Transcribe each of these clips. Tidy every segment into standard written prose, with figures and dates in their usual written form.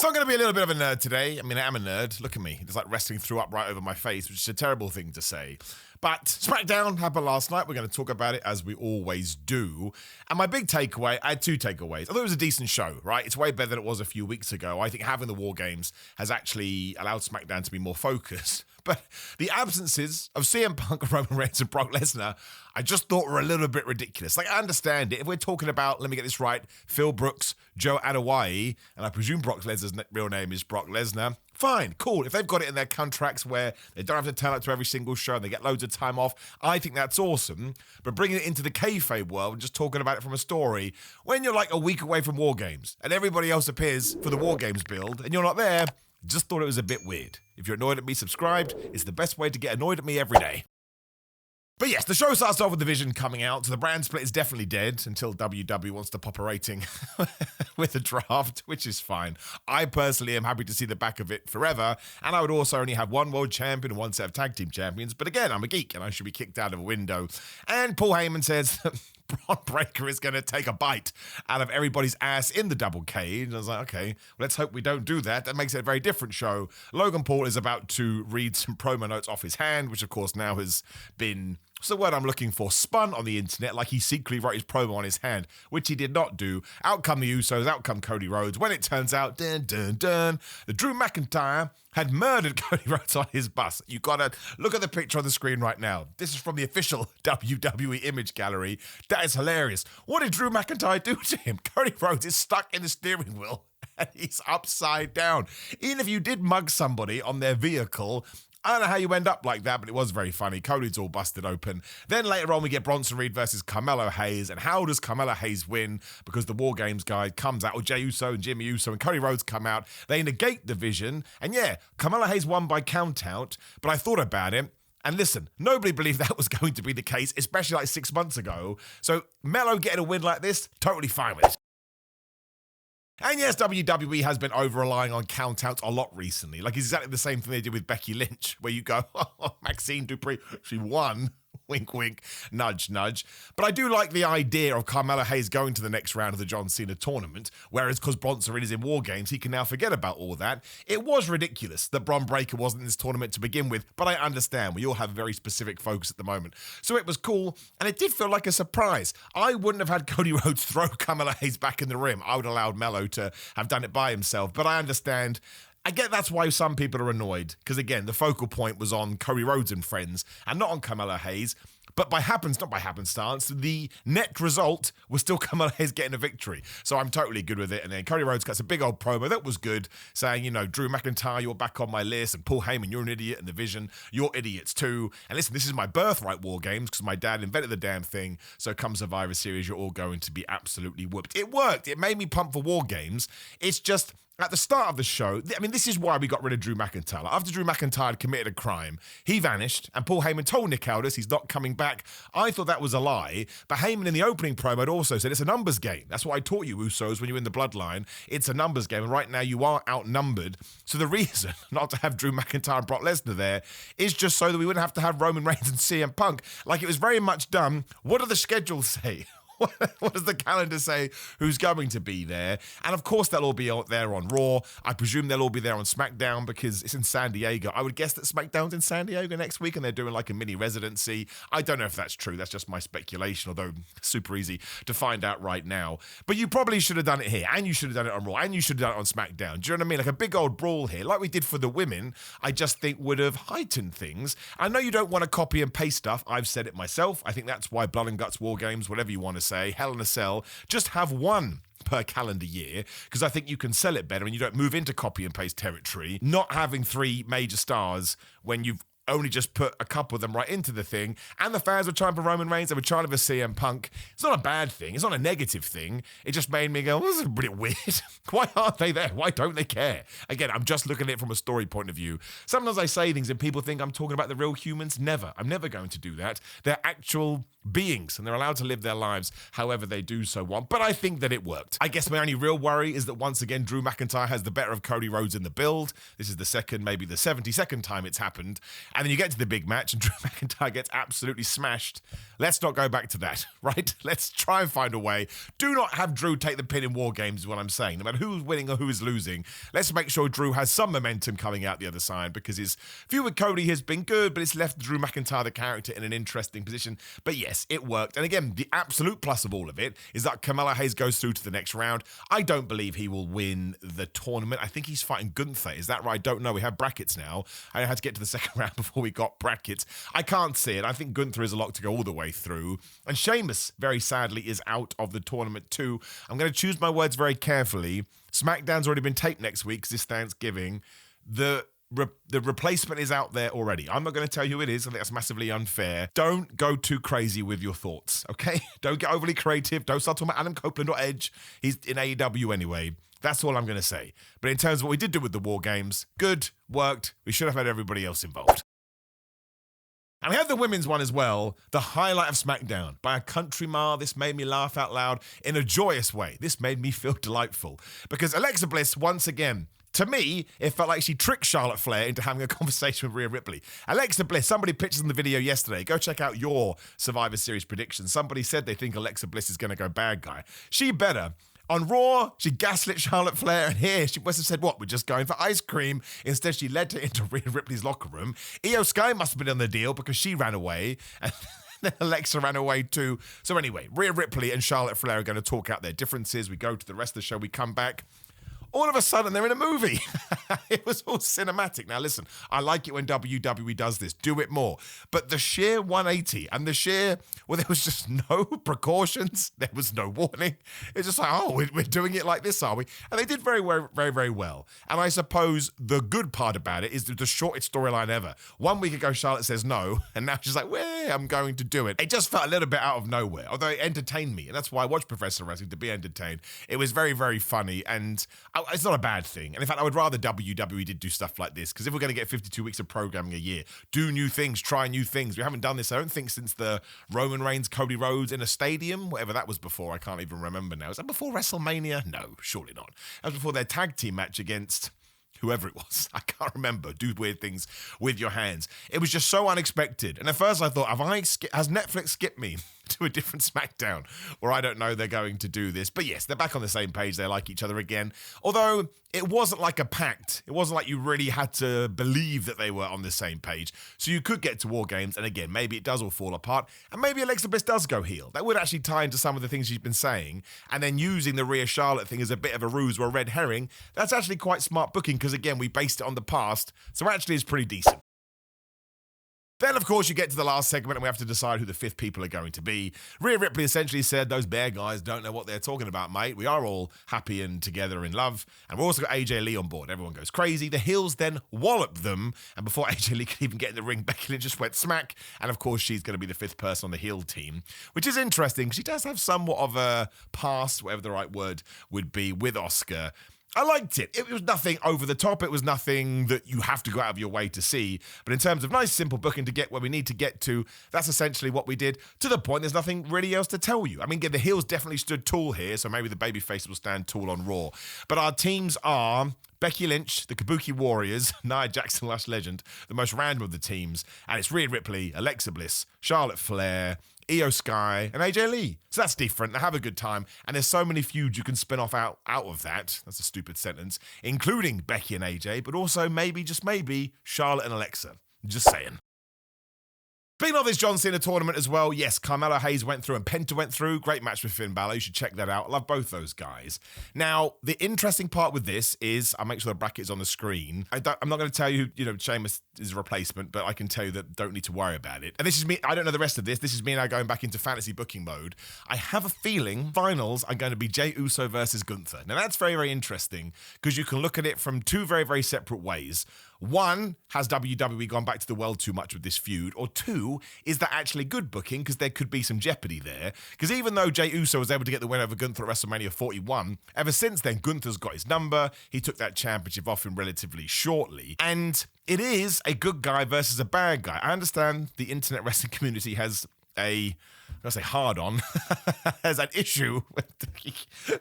So I'm going to be a little bit of a nerd today. I mean, I am a nerd. Look at me. It's like wrestling threw up right over my face, which is a terrible thing to say. But SmackDown happened last night. We're going to talk about it as we always do. And my big takeaway, I had two takeaways. I thought it was a decent show, right? It's way better than it was a few weeks ago. I think having the War Games has actually allowed SmackDown to be more focused. But the absences of CM Punk, Roman Reigns, and Brock Lesnar, I just thought were a little bit ridiculous. Like, I understand it. If we're talking about, let me get this right, Phil Brooks, Joe Adewale, and I presume Brock Lesnar's real name is Brock Lesnar, fine, cool. If they've got it in their contracts where they don't have to turn up to every single show and they get loads of time off, I think that's awesome. But bringing it into the kayfabe world and just talking about it from a story, when you're like a week away from War Games and everybody else appears for the War Games build and you're not there, just thought it was a bit weird. If you're annoyed at me, subscribed. It's the best way to get annoyed at me every day. But yes, the show starts off with the Vision coming out, so the brand split is definitely dead until WWE wants to pop a rating with a draft, which is fine. I personally am happy to see the back of it forever, and I would also only have one world champion and one set of tag team champions, but again, I'm a geek and I should be kicked out of a window. And Paul Heyman says that Braun Breaker is going to take a bite out of everybody's ass in the double cage. And I was like, okay, well, let's hope we don't do that. That makes it a very different show. Logan Paul is about to read some promo notes off his hand, which of course now has been, what's the word I'm looking for, spun on the internet like he secretly wrote his promo on his hand, which he did not do. Out come the Usos, out come Cody Rhodes, when it turns out, the Drew McIntyre had murdered Cody Rhodes on his bus. You gotta look at the picture on the screen right now. This is from the official WWE image gallery. That is hilarious. What did Drew McIntyre do to him? Cody Rhodes is stuck in the steering wheel and he's upside down. Even if you did mug somebody on their vehicle, I don't know how you end up like that, but it was very funny. Cody's all busted open. Then later on, we get Bronson Reed versus Carmelo Hayes. And how does Carmelo Hayes win? Because the War Games guy comes out, or Jey Uso and Jimmy Uso and Cody Rhodes come out. They negate the Vision. And yeah, Carmelo Hayes won by countout. But I thought about it. And listen, nobody believed that was going to be the case, especially like 6 months ago. So Melo getting a win like this, totally fine with it. And yes, WWE has been over-relying on countouts a lot recently. Like, it's exactly the same thing they did with Becky Lynch, where you go, oh, Maxine Dupree, she won. Wink, wink, nudge, nudge. But I do like the idea of Carmelo Hayes going to the next round of the John Cena tournament, whereas because Bronson Reed is in War Games, he can now forget about all that. It was ridiculous that Bron Breakker wasn't in this tournament to begin with, but I understand. We all have a very specific focus at the moment. So it was cool, and it did feel like a surprise. I wouldn't have had Cody Rhodes throw Carmelo Hayes back in the rim. I would have allowed Melo to have done it by himself, but I understand. I get that's why some people are annoyed, because again, the focal point was on Cody Rhodes and friends, and not on Carmelo Hayes. But not by happenstance, the net result was still Carmelo Hayes getting a victory. So I'm totally good with it. And then Cody Rhodes cuts a big old promo that was good, saying, you know, Drew McIntyre, you're back on my list, and Paul Heyman, you're an idiot, and the Vision, you're idiots too. And listen, this is my birthright War Games, because my dad invented the damn thing. So come Survivor Series, you're all going to be absolutely whooped. It worked. It made me pump for War Games. It's just, at the start of the show, I mean, this is why we got rid of Drew McIntyre. After Drew McIntyre had committed a crime, he vanished, and Paul Heyman told Nick Aldis he's not coming back. I thought that was a lie, but Heyman in the opening promo had also said it's a numbers game. That's what I taught you, Usos, when you're in the bloodline. It's a numbers game, and right now you are outnumbered. So the reason not to have Drew McIntyre and Brock Lesnar there is just so that we wouldn't have to have Roman Reigns and CM Punk. Like, it was very much done. What do the schedules say? What does the calendar say who's going to be there? And of course they'll all be out there on Raw. I presume they'll all be there on SmackDown because it's in San Diego. I would guess that SmackDown's in San Diego next week and they're doing like a mini residency. I don't know if that's true. That's just my speculation, although super easy to find out right now. But you probably should have done it here, and you should have done it on Raw, and you should have done it on SmackDown. Do you know what I mean? Like a big old brawl here, like we did for the women, I just think would have heightened things. I know you don't want to copy and paste stuff. I've said it myself. I think that's why Blood and Guts War Games, whatever you want to say, Hell in a Cell, just have one per calendar year, because I think you can sell it better and you don't move into copy and paste territory. Not having three major stars when you've only just put a couple of them right into the thing, and the fans were trying for Roman Reigns, they were trying for CM Punk. It's not a bad thing, it's not a negative thing. It just made me go, well, this is a bit weird. Why aren't they there? Why don't they care? Again, I'm just looking at it from a story point of view. Sometimes I say things and people think I'm talking about the real humans. Never. I'm never going to do that. They're actual beings, and they're allowed to live their lives however they do so want. But I think that it worked. I guess my only real worry is that once again, Drew McIntyre has the better of Cody Rhodes in the build. This is the second, maybe the 72nd time it's happened. And then you get to the big match and Drew McIntyre gets absolutely smashed. Let's not go back to that, right? Let's try and find a way. Do not have Drew take the pin in War Games is what I'm saying. No matter who's winning or who is losing, let's make sure Drew has some momentum coming out the other side, because his feud with Cody has been good, but it's left Drew McIntyre, the character, in an interesting position. But yes, it worked. And again, the absolute plus of all of it is that Carmelo Hayes goes through to the next round. I don't believe he will win the tournament. I think he's fighting Gunther. Is that right? I don't know. We have brackets now. I had to get to the second round before we got brackets. I can't see it. I think Gunther is a lock to go all the way through. And Sheamus, very sadly, is out of the tournament too. I'm going to choose my words very carefully. SmackDown's already been taped next week because this Thanksgiving. The replacement is out there already. I'm not going to tell you who it is. I think that's massively unfair. Don't go too crazy with your thoughts, okay? Don't get overly creative. Don't start talking about Adam Copeland or Edge. He's in AEW anyway. That's all I'm going to say. But in terms of what we did do with the War Games, good, worked. We should have had everybody else involved. And we have the women's one as well, the highlight of SmackDown. By a country mile, this made me laugh out loud in a joyous way. This made me feel delightful. Because Alexa Bliss, once again, to me, it felt like she tricked Charlotte Flair into having a conversation with Rhea Ripley. Alexa Bliss, somebody pitched in the video yesterday. Go check out your Survivor Series predictions. Somebody said they think Alexa Bliss is going to go bad guy. She better. On Raw, she gaslit Charlotte Flair, and here she must have said, what, we're just going for ice cream. Instead, she led her into Rhea Ripley's locker room. Io Sky must have been on the deal because she ran away, and then Alexa ran away too. So anyway, Rhea Ripley and Charlotte Flair are going to talk out their differences. We go to the rest of the show, we come back. All of a sudden, they're in a movie. It was all cinematic. Now, listen, I like it when WWE does this. Do it more. But the sheer 180 and the sheer, well, there was just no precautions. There was no warning. It's just like, oh, we're doing it like this, are we? And they did very, very, very well. And I suppose the good part about it is the shortest storyline ever. 1 week ago, Charlotte says no, and now she's like, well, I'm going to do it. It just felt a little bit out of nowhere, although it entertained me. And that's why I watch professional wrestling, to be entertained. It was very, very funny. And it's not a bad thing. And in fact, I would rather WWE did do stuff like this, because if we're going to get 52 weeks of programming a year, do new things, try new things. We haven't done this, I don't think, since the Roman Reigns, Cody Rhodes in a stadium, whatever that was before. I can't even remember now. Was that before WrestleMania? No, surely not. That was before their tag team match against whoever it was. I can't remember. Do weird things with your hands. It was just so unexpected. And at first I thought, has Netflix skipped me to a different SmackDown? Or I don't know, they're going to do this. But yes, they're back on the same page. They like each other again. Although it wasn't like a pact. It wasn't like you really had to believe that they were on the same page. So you could get to War Games, and again, maybe it does all fall apart, and maybe Alexa Bliss does go heel. That would actually tie into some of the things she's been saying, and then using the Rhea Charlotte thing as a bit of a ruse or a red herring. That's actually quite smart booking, because again, we based it on the past, so actually it's pretty decent. Then, of course, you get to the last segment and we have to decide who the fifth people are going to be. Rhea Ripley essentially said, those bear guys don't know what they're talking about, mate. We are all happy and together in love. And we've also got AJ Lee on board. Everyone goes crazy. The heels then wallop them. And before AJ Lee could even get in the ring, Becky Lynch just went smack. And, of course, she's going to be the fifth person on the heel team, which is interesting because she does have somewhat of a past, whatever the right word would be, with Asuka. I liked it. It was nothing over the top. It was nothing that you have to go out of your way to see. But in terms of nice, simple booking to get where we need to get to, that's essentially what we did. To the point, there's nothing really else to tell you. I mean, the heels definitely stood tall here, so maybe the babyface will stand tall on Raw. But our teams are Becky Lynch, the Kabuki Warriors, Nia Jackson, Lash Legend, the most random of the teams. And it's Rhea Ripley, Alexa Bliss, Charlotte Flair, Io Sky, and AJ Lee. So that's different. Now have a good time. And there's so many feuds you can spin off out of that. That's a stupid sentence. Including Becky and AJ, but also maybe, just maybe, Charlotte and Alexa. Just saying. Speaking of this John Cena tournament as well, yes, Carmelo Hayes went through and Penta went through. Great match with Finn Balor. You should check that out. I love both those guys. Now, the interesting part with this is, I'll make sure the bracket's on the screen. I'm not going to tell you, Sheamus is a replacement, but I can tell you that don't need to worry about it. And this is me. I don't know the rest of this. This is me now going back into fantasy booking mode. I have a feeling finals are going to be Jey Uso versus Gunther. Now, that's very, very interesting because you can look at it from two very, very separate ways. One, has WWE gone back to the well too much with this feud? Or two, is that actually good booking? Because there could be some jeopardy there. Because even though Jey Uso was able to get the win over Gunther at WrestleMania 41, ever since then, Gunther's got his number. He took that championship off him relatively shortly. And it is a good guy versus a bad guy. I understand the internet wrestling community has a going to say hard on, has an issue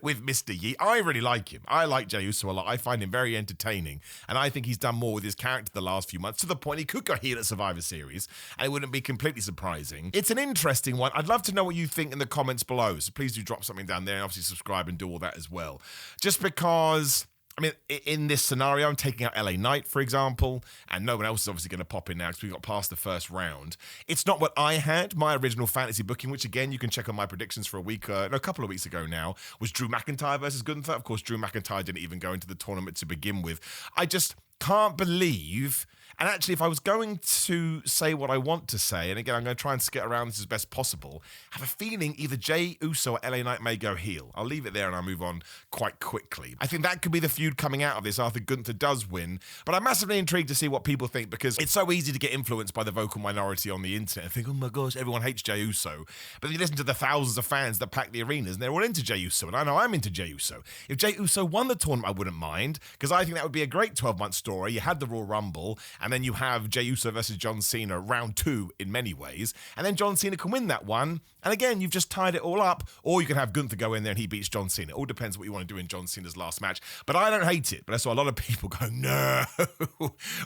with Mr. Yi. I really like him. I like Jey Uso a lot. I find him very entertaining, and I think he's done more with his character the last few months, to the point he could go heel at Survivor Series, and it wouldn't be completely surprising. It's an interesting one. I'd love to know what you think in the comments below, so please do drop something down there, and obviously subscribe and do all that as well. Just because, I mean, in this scenario, I'm taking out LA Knight, for example, and no one else is obviously going to pop in now because we got past the first round. It's not what I had. My original fantasy booking, which again, you can check on my predictions for a couple of weeks ago now, was Drew McIntyre versus Gunther. Of course, Drew McIntyre didn't even go into the tournament to begin with. I just can't believe, and actually if I was going to say what I want to say, and again I'm going to try and skit around this as best possible, I have a feeling either Jey Uso or LA Knight may go heel. I'll leave it there and I'll move on quite quickly. I think that could be the feud coming out of this after Gunther does win, but I'm massively intrigued to see what people think, because it's so easy to get influenced by the vocal minority on the internet and think, oh my gosh, everyone hates Jey Uso. But then you listen to the thousands of fans that pack the arenas and they're all into Jey Uso, and I know I'm into Jey Uso. If Jey Uso won the tournament, I wouldn't mind, because I think that would be a great 12-month story. You had the Royal Rumble, and then you have Jey Uso versus John Cena, round 2 in many ways, and then John Cena can win that one, and again, you've just tied it all up, or you can have Gunther go in there and he beats John Cena. It all depends what you want to do in John Cena's last match, but I don't hate it. But I saw a lot of people go, no,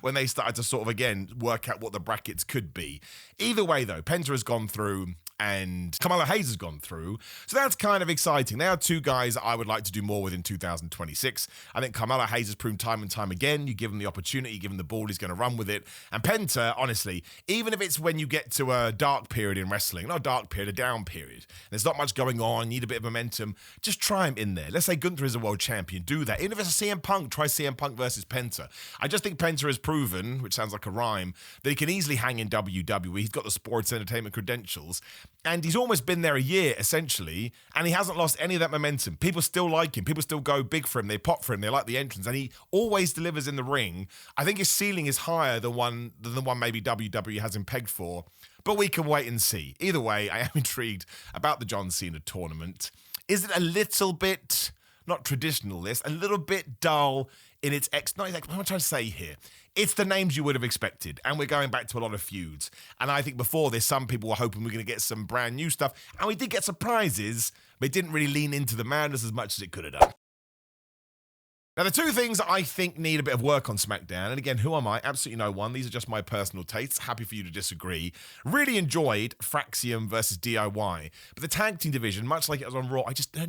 when they started to sort of, again, work out what the brackets could be. Either way, though, Penta has gone through, and Carmelo Hayes has gone through, so that's kind of exciting. They are two guys I would like to do more with in 2026. I think Carmelo Hayes has proven time and time again, you give him the opportunity, you give him the ball, he's going to run with it. And Penta, honestly, even if it's when you get to a dark period in wrestling, not a dark period, a down period, there's not much going on, you need a bit of momentum, just try him in there. Let's say Gunther is a world champion, do that. Even if it's a CM Punk, try CM Punk versus Penta. I just think Penta has proven, which sounds like a rhyme, that he can easily hang in WWE. He's got the sports entertainment credentials, and he's almost been there a year, essentially, and he hasn't lost any of that momentum. People still like him. People still go big for him. They pop for him. They like the entrance, and he always delivers in the ring. I think his ceiling is higher than the one maybe WWE has him pegged for, but we can wait and see. Either way, I am intrigued about the John Cena tournament. Is it a little bit, not traditional this, a little bit dull in its what am I trying to say here? It's the names you would have expected, and we're going back to a lot of feuds. And I think before this, some people were hoping we're going to get some brand new stuff, and we did get surprises, but it didn't really lean into the madness as much as it could have done. Now, the two things I think need a bit of work on SmackDown, and again, who am I? Absolutely no one. These are just my personal tastes. Happy for you to disagree. Really enjoyed Fraxium versus DIY. But the tag team division, much like it was on Raw,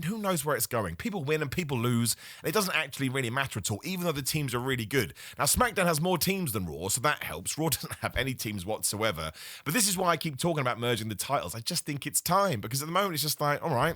who knows where it's going? People win and people lose, and it doesn't actually really matter at all, even though the teams are really good. Now, SmackDown has more teams than Raw, so that helps. Raw doesn't have any teams whatsoever. But this is why I keep talking about merging the titles. I just think it's time, because at the moment, it's just like, all right,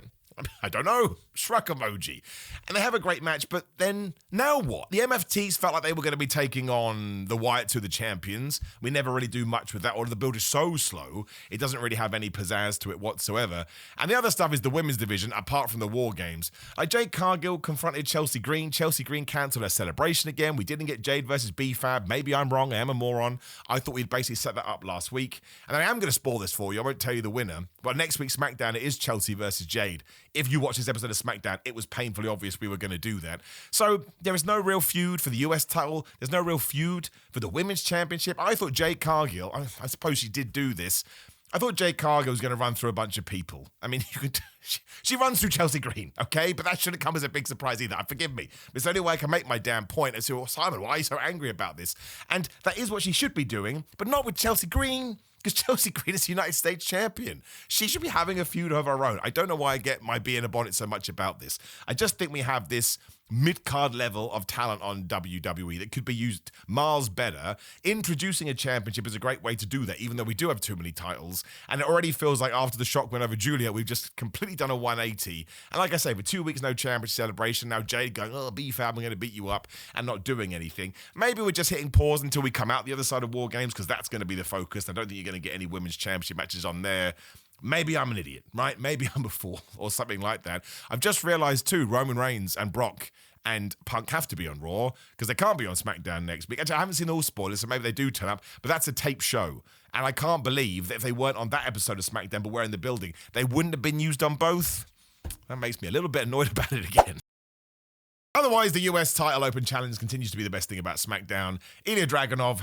I don't know, shrug emoji. And they have a great match, but then now what? The MFTs felt like they were going to be taking on the Wyatts, who are the champions. We never really do much with that, or the build is so slow, it doesn't really have any pizzazz to it whatsoever. And the other stuff is the women's division, apart from the War Games. Like Jade Cargill confronted Chelsea Green. Chelsea Green cancelled her celebration again. We didn't get Jade versus B-Fab. Maybe I'm wrong, I am a moron. I thought we'd basically set that up last week. And I am going to spoil this for you, I won't tell you the winner. But next week's SmackDown, it is Chelsea versus Jade. If you watch this episode of SmackDown, it was painfully obvious we were going to do that. So there is no real feud for the US title. There's no real feud for the Women's Championship. I thought Jade Cargill, I suppose she did do this, I thought Jade Cargill was going to run through a bunch of people. I mean, she runs through Chelsea Green, okay? But that shouldn't come as a big surprise either. Forgive me. It's the only way I can make my damn point. I say, well, Simon, why are you so angry about this? And that is what she should be doing, but not with Chelsea Green, because Chelsea Green is the United States champion. She should be having a feud of her own. I don't know why I get my bee in a bonnet so much about this. I just think we have this mid-card level of talent on WWE that could be used miles better. Introducing a championship is a great way to do that, even though we do have too many titles. And it already feels like after the shock win over Julia, we've just completely done a 180. And like I say, for 2 weeks, no championship celebration. Now Jade going, oh, B-Fab, I'm going to beat you up, and not doing anything. Maybe we're just hitting pause until we come out the other side of War Games, because that's going to be the focus. I don't think you're going to get any women's championship matches on there. Maybe I'm an idiot, right? Maybe I'm a fool or something like that. I've just realized too, Roman Reigns and Brock and Punk have to be on Raw because they can't be on SmackDown next week. Actually, I haven't seen all spoilers, so maybe they do turn up, but that's a tape show. And I can't believe that if they weren't on that episode of SmackDown but were in the building, they wouldn't have been used on both. That makes me a little bit annoyed about it again. Otherwise, the US title open challenge continues to be the best thing about SmackDown. Ilya Dragunov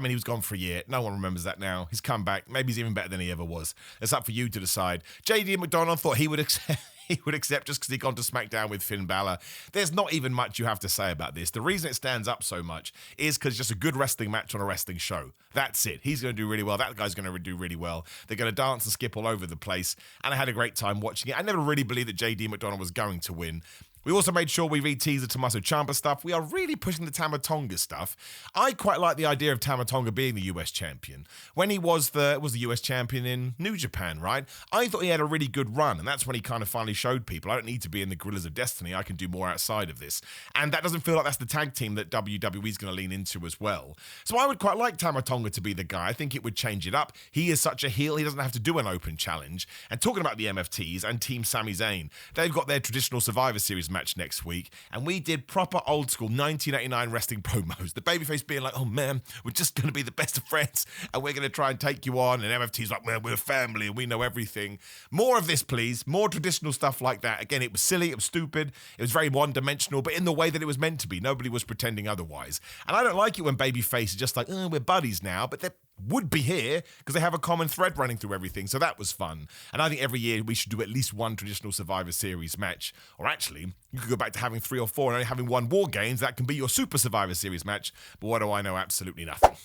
he was gone for a year. No one remembers that now. He's come back. Maybe he's even better than he ever was. It's up for you to decide. JD McDonald thought he would accept. He would accept just because he'd gone to SmackDown with Finn Balor. There's not even much you have to say about this. The reason it stands up so much is because it's just a good wrestling match on a wrestling show. That's it. He's going to do really well. That guy's going to do really well. They're going to dance and skip all over the place. And I had a great time watching it. I never really believed that JD McDonald was going to win. We also made sure we re-teased the Tommaso Ciampa stuff. We are really pushing the Tama Tonga stuff. I quite like the idea of Tama Tonga being the US champion. When he was the US champion in New Japan, right? I thought he had a really good run, and that's when he kind of finally showed people, I don't need to be in the Gorillas of Destiny. I can do more outside of this. And that doesn't feel like that's the tag team that WWE's going to lean into as well. So I would quite like Tama Tonga to be the guy. I think it would change it up. He is such a heel. He doesn't have to do an open challenge. And talking about the MFTs and Team Sami Zayn, they've got their traditional Survivor Series match next week, and we did proper old school 1989 wrestling promos. The babyface being like, oh man, we're just going to be the best of friends and we're going to try and take you on, and MFT's like, well, we're family and we know everything. More of this, please. More traditional stuff like that. Again, it was silly, it was stupid, it was very one-dimensional, but in the way that it was meant to be. Nobody was pretending otherwise. And I don't like it when babyface is just like, oh, we're buddies now, but they're would be here because they have a common thread running through everything. So that was fun. And I think every year we should do at least one traditional Survivor Series match. Or actually, you could go back to having 3 or 4 and only having one War Games. That can be your Super Survivor Series match. But what do I know? Absolutely nothing.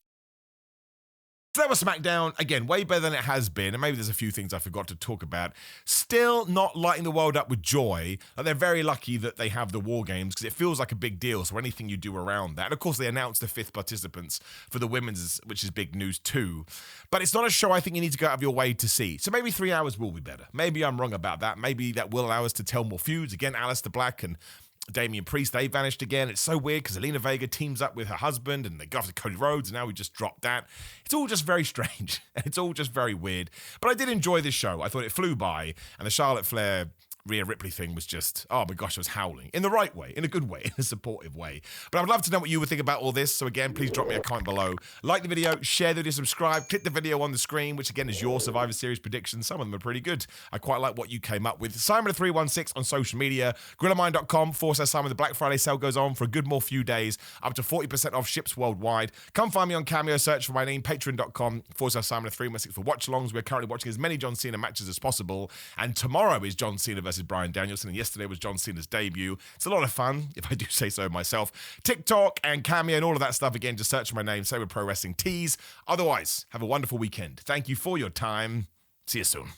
So that was SmackDown. Again, way better than it has been. And maybe there's a few things I forgot to talk about. Still not lighting the world up with joy. Like, they're very lucky that they have the War Games because it feels like a big deal. So anything you do around that. And of course, they announced the 5th participants for the women's, which is big news too. But it's not a show I think you need to go out of your way to see. So maybe 3 hours will be better. Maybe I'm wrong about that. Maybe that will allow us to tell more feuds. Again, Aleister Black and Damian Priest, they vanished again. It's so weird because Zelina Vega teams up with her husband and they go after Cody Rhodes, and now we just dropped that. It's all just very strange. It's all just very weird. But I did enjoy this show. I thought it flew by, and the Charlotte Flair Rhea Ripley thing was just, oh my gosh, I was howling. In the right way, in a good way, in a supportive way. But I would love to know what you would think about all this. So again, please drop me a comment below. Like the video, share the video, subscribe, click the video on the screen, which again is your Survivor Series predictions. Some of them are pretty good. I quite like what you came up with. Simon316 on social media. GorillaMind.com/Simon. The Black Friday sale goes on for a good more few days. Up to 40% off ships worldwide. Come find me on Cameo. Search for my name. Patreon.com/Simon316 for watch-alongs. We're currently watching as many John Cena matches as possible. And tomorrow is John Cena versus Bryan Danielson, and yesterday was John Cena's debut. It's a lot of fun, if I do say so myself. TikTok and Cameo and all of that stuff. Again, just search for my name. Same with Pro Wrestling Tees. Otherwise, have a wonderful weekend. Thank you for your time. See you soon.